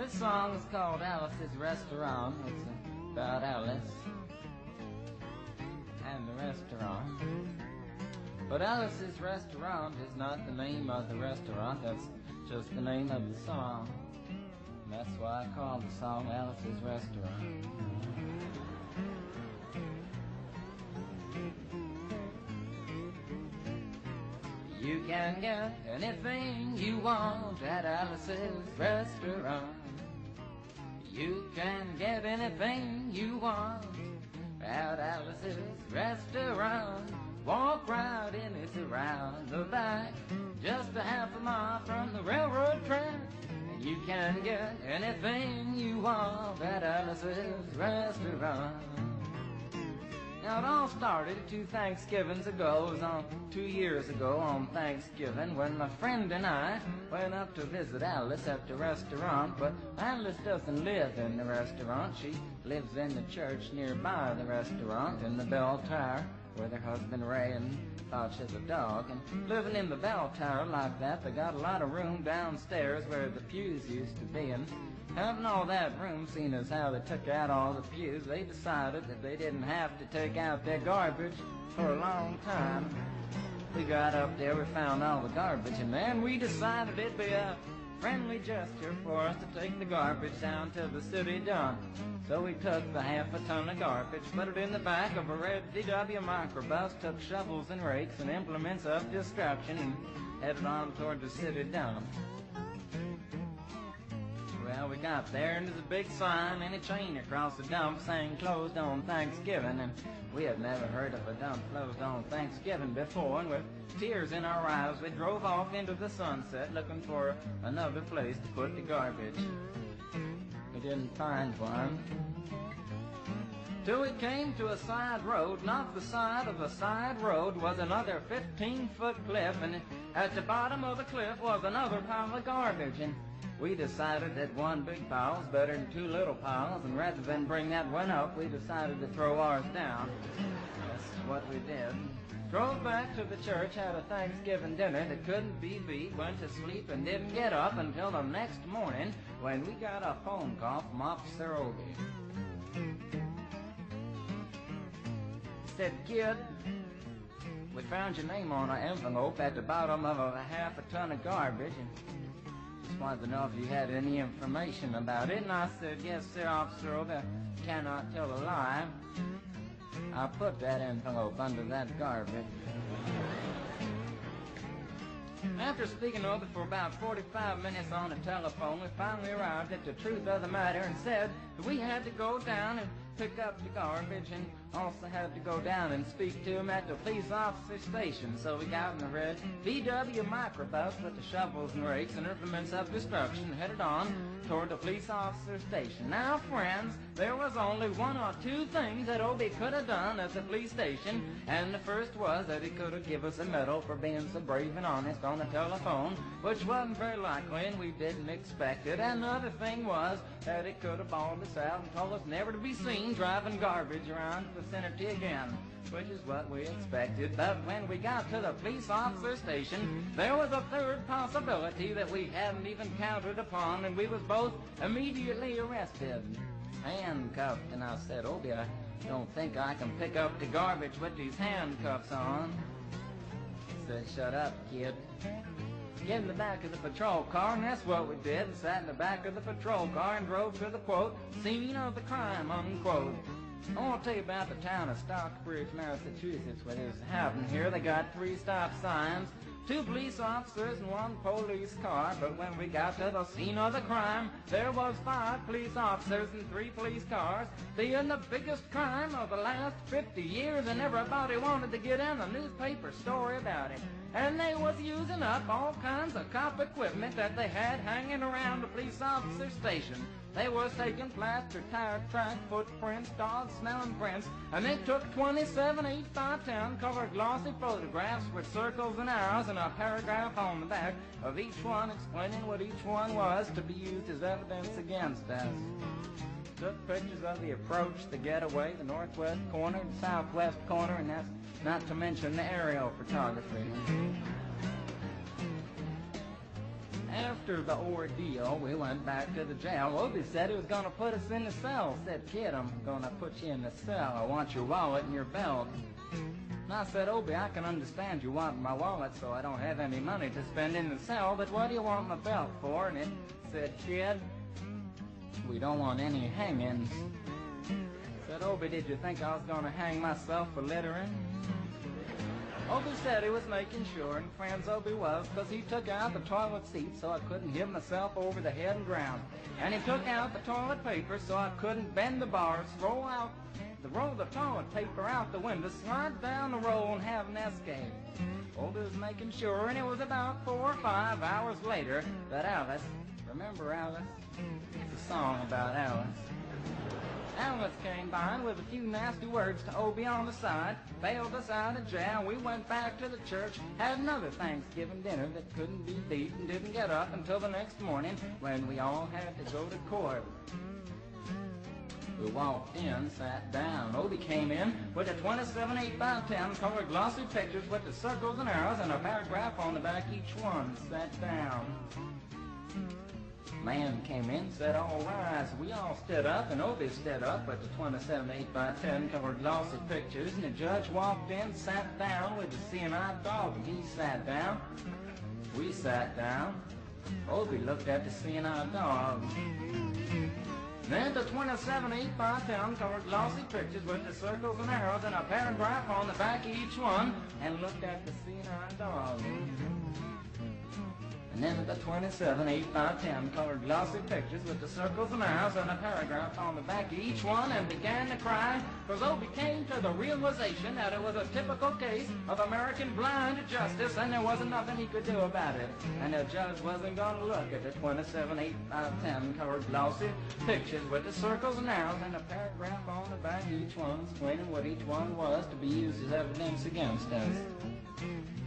This song is called Alice's Restaurant. It's about Alice and the restaurant. But Alice's Restaurant is not the name of the restaurant, that's just the name of the song. And that's why I call the song Alice's Restaurant. You can get anything you want at Alice's Restaurant. You can get anything you want at Alice's Restaurant. Walk right in, it's around the back, just a half a mile from the railroad track. And you can get anything you want at Alice's Restaurant. Now it all started 2 Thanksgivings ago. It was on 2 years ago on Thanksgiving when my friend and I went up to visit Alice at the restaurant. But Alice doesn't live in the restaurant. She lives in the church nearby the restaurant in the bell tower with her husband Ray and thought she's a dog. And living in the bell tower like that, they got a lot of room downstairs where the pews used to be. And having all that room, seeing as how they took out all the pews, they decided that they didn't have to take out their garbage for a long time. We got up there, we found all the garbage in there, and we decided it'd be a friendly gesture for us to take the garbage down to the city dump. So we took the half a ton of garbage, put it in the back of a red VW microbus, took shovels and rakes and implements of destruction, and headed on toward the city dump. Well, we got there, and there's a big sign and a chain across the dump saying closed on Thanksgiving, and we had never heard of a dump closed on Thanksgiving before, and with tears in our eyes, we drove off into the sunset looking for another place to put the garbage. We didn't find one till we came to a side road, and off the side of a side road was another 15-foot cliff, and at the bottom of the cliff was another pile of garbage. And we decided that one big pile was better than 2 little piles, and rather than bring that one up, we decided to throw ours down. That's what we did. Drove back to the church, had a Thanksgiving dinner that couldn't be beat, went to sleep and didn't get up until the next morning when we got a phone call from Officer Obi. He said, "Kid, we found your name on an envelope at the bottom of a half a ton of garbage, and just wanted to know if you had any information about it." And I said, "Yes, sir, Officer Obi, I cannot tell a lie. I put that envelope under that garbage." After speaking over for about 45 minutes on the telephone, we finally arrived at the truth of the matter and said that we had to go down and pick up the garbage and also had to go down and speak to him at the police officer station. So we got in the red VW microbus with the shovels and rakes and implements of destruction and headed on toward the police officer station. Now, friends, there was only 1 or 2 things that Obi could have done at the police station, and the first was that he could have given us a medal for being so brave and honest on the telephone, which wasn't very likely and we didn't expect it. And the other thing was that he could have bawled us out and told us never to be seen driving garbage around the vicinity again, which is what we expected. But when we got to the police officer station, there was a third possibility that we hadn't even counted upon, and we was both immediately arrested, handcuffed. And I said, "Obi, I don't think I can pick up the garbage with these handcuffs on." He said, "Shut up, kid. Get in the back of the patrol car," and that's what we did. We sat in the back of the patrol car and drove to the, quote, scene of the crime, unquote. I want to tell you about the town of Stockbridge, Massachusetts, where this happened here. They got 3 stop signs, 2 police officers and 1 police car. But when we got to the scene of the crime, there was 5 police officers and 3 police cars, being the biggest crime of the last 50 years, and everybody wanted to get in a newspaper story about it. And they was using up all kinds of cop equipment that they had hanging around the police officer station. They was taking plaster, tire track, footprints, dog-smelling prints, and they took 27 8x10 colored glossy photographs with circles and arrows and a paragraph on the back of each one explaining what each one was to be used as evidence against us. Took pictures of the approach, the getaway, the northwest corner, the southwest corner, and that's not to mention the aerial photography. after the ordeal, we went back to the jail. Obie said he was going to put us in the cell. Said, kid, I'm going to put you in the cell. I want your wallet and your belt. And I said, Obie, I can understand you want my wallet so I don't have any money to spend in the cell, but what do you want my belt for? And it said, kid, we don't want any hangings. I said, Obie, did you think I was going to hang myself for littering? Obie said he was making sure, and friends Obie was, because he took out the toilet seat so I couldn't hit myself over the head and ground. And he took out the toilet paper so I couldn't bend the bars, roll the toilet paper out the window, slide down the roll, and have an escape. Obie was making sure, and it was about 4 or 5 hours later that Alice, remember Alice? It's a song about Alice. Alice came by with a few nasty words to Obie on the side, bailed us out of jail. We went back to the church, had another Thanksgiving dinner that couldn't be beat, and didn't get up until the next morning when we all had to go to court. We walked in, sat down. Obie came in with a 27 8x10 colored glossy pictures with the circles and arrows and a paragraph on the back each one. Sat down. Man came in, said, all rise. We all stood up, and Obie stood up with the 27 8x10 colored glossy pictures, and the judge walked in, sat down with the seeing eye dog, and he sat down. We sat down. Obie looked at the seeing eye dog. Then the 27 8x10 colored glossy pictures with the circles and arrows and a paragraph on the back of each one, and looked at the seeing eye dog. And then the 27 8x10 colored glossy pictures with the circles and arrows and a paragraph on the back of each one, and began to cry, because Obie came to the realization that it was a typical case of American blind justice, and there wasn't nothing he could do about it. And the judge wasn't going to look at the 27 8x10 colored glossy pictures with the circles and arrows and a paragraph on the back of each one, explaining what each one was to be used as evidence against us.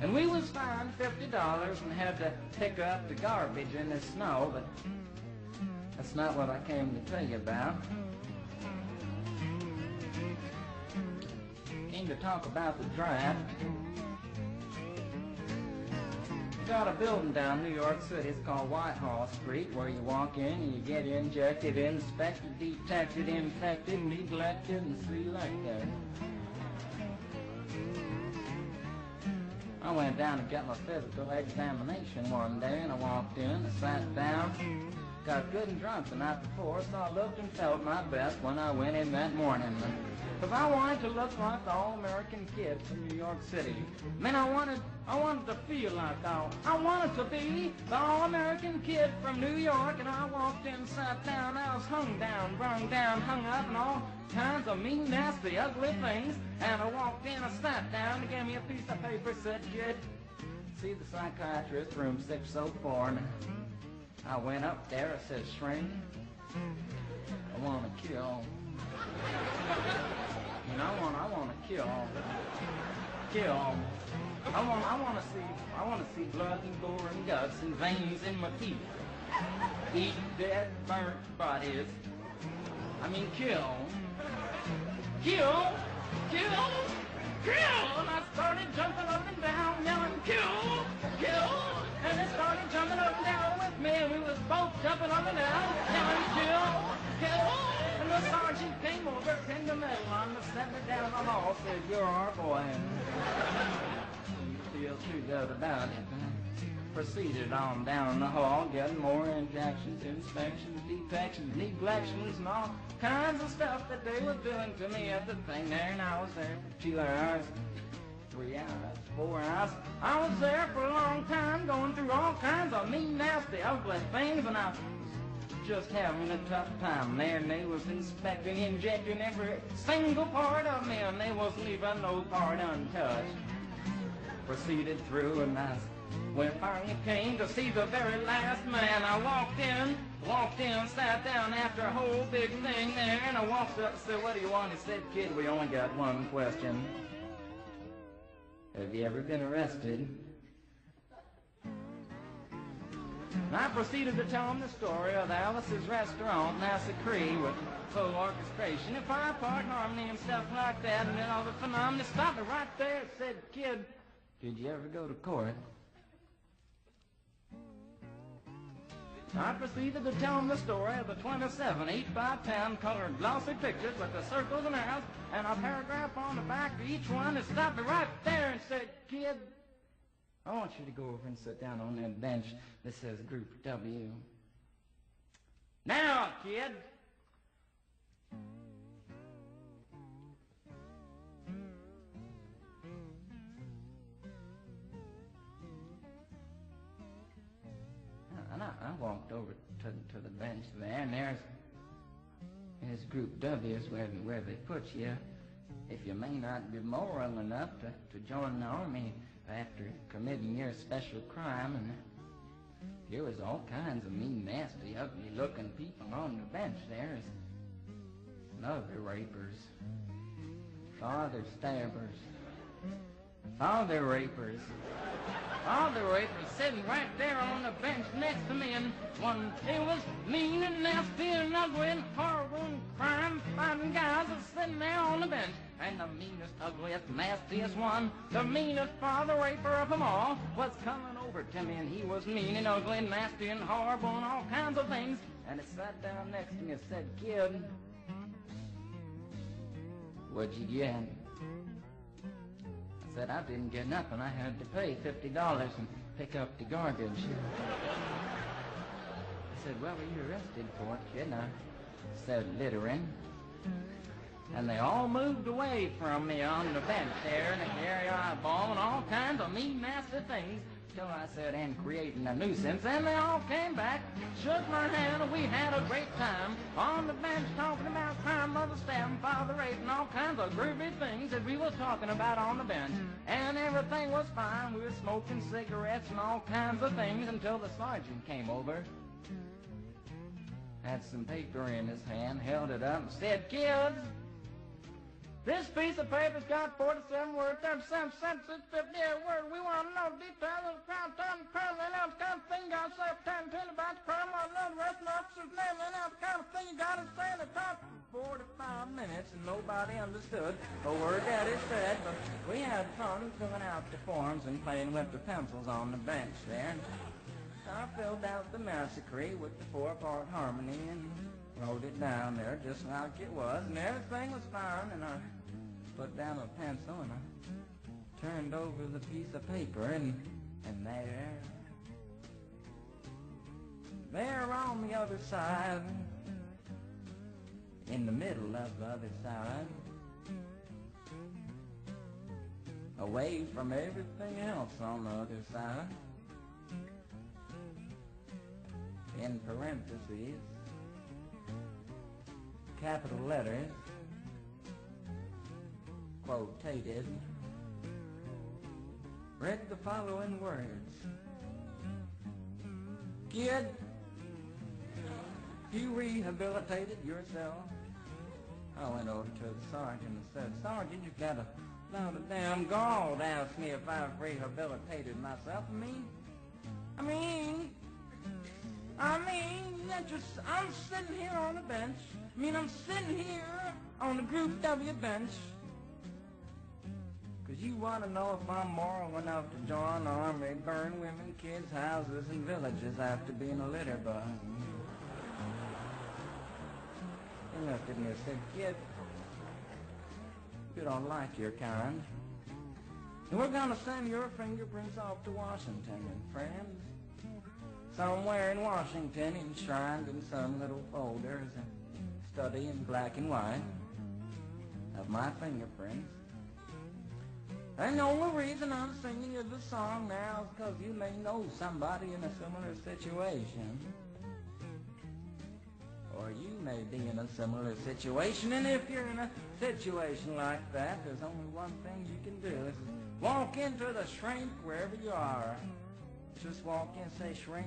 And we was fined $50 and had to pick up the garbage in the snow, but that's not what I came to tell you about. Came to talk about the draft. We got a building down in New York City. It's called Whitehall Street, where you walk in and you get injected, inspected, detected, infected, neglected, and selected. I went down to get my physical examination one day, and I walked in, I sat down, got good and drunk the night before, so I looked and felt my best when I went in that morning. Because I wanted to look like the all-American kid from New York City. Man, I wanted to feel like I wanted to be the all-American kid from New York, and I walked in, sat down, I was hung down, brung down, hung up, and all kinds of mean, nasty, ugly things. And I walked in, I sat down, he gave me a piece of paper, said, kid, see the psychiatrist, room 604. And I went up there, I said, shrink, I want to kill. And I want to kill. I want to see blood and gore and guts and veins in my teeth. Eat dead, burnt bodies. I mean, kill. And I started jumping up and down, yelling, kill. And they started jumping up and down with me, and we was both jumping up and down, yelling, kill. And the sergeant came over, pinned the medal on me, sent me down the hall, said, you're our boy. And you feel too good about it. Proceeded on down the hall, getting more injections, inspections, detections, neglections, and all kinds of stuff that they were doing to me at the thing there. And I was there for 2 hours, 3 hours, 4 hours. I was there for a long time, going through all kinds of mean, nasty, ugly things, and I was just having a tough time there. And they was inspecting, injecting every single part of me, and they wasn't leaving no part untouched. Proceeded through, and when finally came to see the very last man, I walked in, sat down after a whole big thing there, and I walked up and said, what do you want? He said, kid, we only got one question. Have you ever been arrested? And I proceeded to tell him the story of Alice's restaurant, Nasa Cree, with full orchestration, a five-part harmony and stuff like that, and then all the phenomena stopped me right there and said, kid, did you ever go to court? I proceeded to tell him the story of the 27 8x10 colored glossy pictures with the circles and arrows and a paragraph on the back of each one, and stopped me right there and said, "Kid, I want you to go over and sit down on that bench that says Group W. Now, kid." And I walked over to the bench there, and there's Group W is where they put you if you may not be moral enough to join the army after committing your special crime. And there was all kinds of mean, nasty, ugly-looking people on the bench there. Mother rapers, father stabbers, father rapers sitting right there on the bench next to me, and one, it was mean and nasty and ugly and horrible and crime-fighting guys was sitting there on the bench. And the meanest, ugliest, nastiest one, the meanest father raper of them all, was coming over to me, and he was mean and ugly and nasty and horrible and all kinds of things. And he sat down next to me and said, "Kid, what'd you get?" I said, "I didn't get nothing. I had to pay $50 and pick up the garbage." I said, "What were you arrested for, kid?" I said, "Littering." And they all moved away from me on the bench there, and the carry eyeball and all kinds of mean, nasty things, till I said, "And creating a nuisance," and they all came back, shook my hand, and we had a great time on the bench talking about crime, mother stabbing, father raping, all kinds of groovy things that we was talking about on the bench. And everything was fine. We were smoking cigarettes and all kinds of things until the sergeant came over, had some paper in his hand, held it up, and said, "Kids, this piece of paper's got 47 words, 37 sentences, 58 words. We want to know details of the crime, time, the crime, and out the kind of thing you got to say, 10 about the crime, want to know the rest of the officer's name, and out the kind of thing you got to say in the top." 45 minutes, and nobody understood a word that he said, but we had fun filling out the forms and playing with the pencils on the bench there. I filled out the massacre with the 4-part harmony and wrote it down there just like it was, and everything was fine, and I put down a pencil and I turned over the piece of paper, and there on the other side, in the middle of the other side, away from everything else on the other side, in parentheses, capital letters, quotated, read the following words: "Kid, you rehabilitated yourself." I went over to the sergeant and said, "Sergeant, you got a lot of damn gall to ask me if I've rehabilitated myself. I'm sitting here on the bench. I'm sitting here on the Group W bench because you want to know if I'm moral enough to join the army, burn women, kids, houses, and villages after being a litter bug." He looked at me and said, "Kid, you don't like your kind, and we're going to send your fingerprints off to Washington, and friends, somewhere in Washington, enshrined in some little folders, and study in black and white of my fingerprints. And the only reason I'm singing you this song now is because you may know somebody in a similar situation. Or you may be in a similar situation, and if you're in a situation like that, there's only one thing you can do. Is walk into the shrink wherever you are. Just walk in and say, 'Shrink,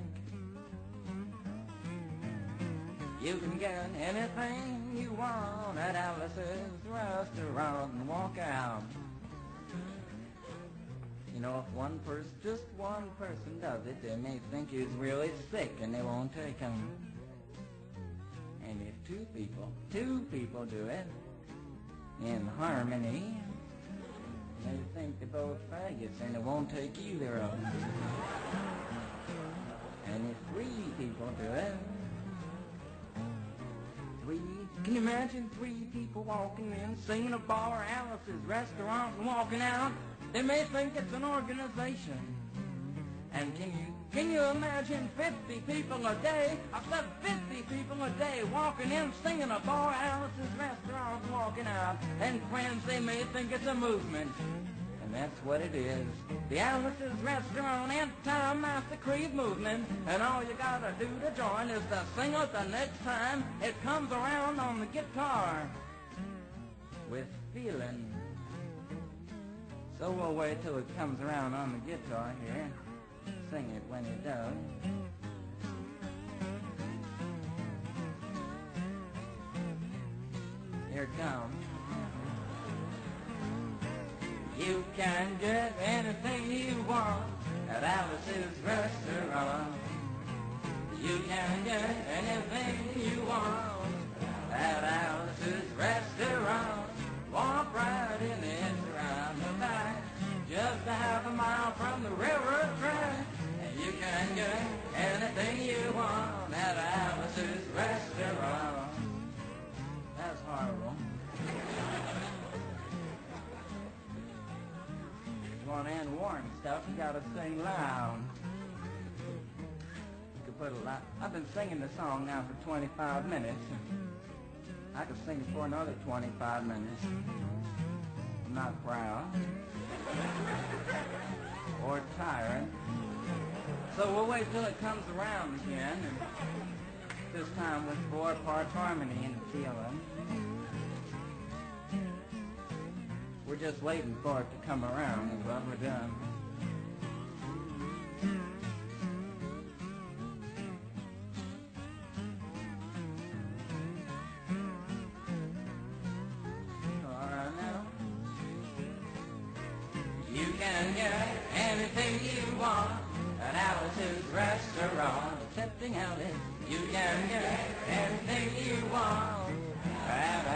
you can get anything you want at Alice's restaurant,' and walk out. If just one person does it, they may think he's really sick and they won't take him. And if two people do it in harmony, they think they're both faggots and they won't take either of them. and if 3 people do it, 3, can you imagine 3 people walking in, singing a bar, Alice's restaurant, and walking out? They may think it's an organization. And can you imagine 50 people a day? I've said 50 people a day walking in, singing a bar, Alice's restaurant, walking out. And friends, they may think it's a movement. And that's what it is. The Alice's Restaurant Anti-Massacre movement. And all you gotta do to join is to sing it the next time it comes around on the guitar. With feeling. So we'll wait till it comes around on the guitar here. Sing it when it does. Here it comes. You can get anything you want at Alice's Restaurant. You can get anything you want at Alice's Restaurant. Walk right in, it's around the back, just a half a mile from the railroad track. You can get anything you want at Alice's Restaurant. That's horrible. If you want to end warm stuff, you gotta sing loud. You could put a lot. I've been singing the song now for 25 minutes. I could sing it for another 25 minutes. I'm not proud or tired. So we'll wait till it comes around again, and this time with 4 parts harmony and feeling. We're just waiting for it to come around is what we're doing. Alright now. You can get anything you want at Alice's Restaurant. Accepting Alice. You can get anything you want at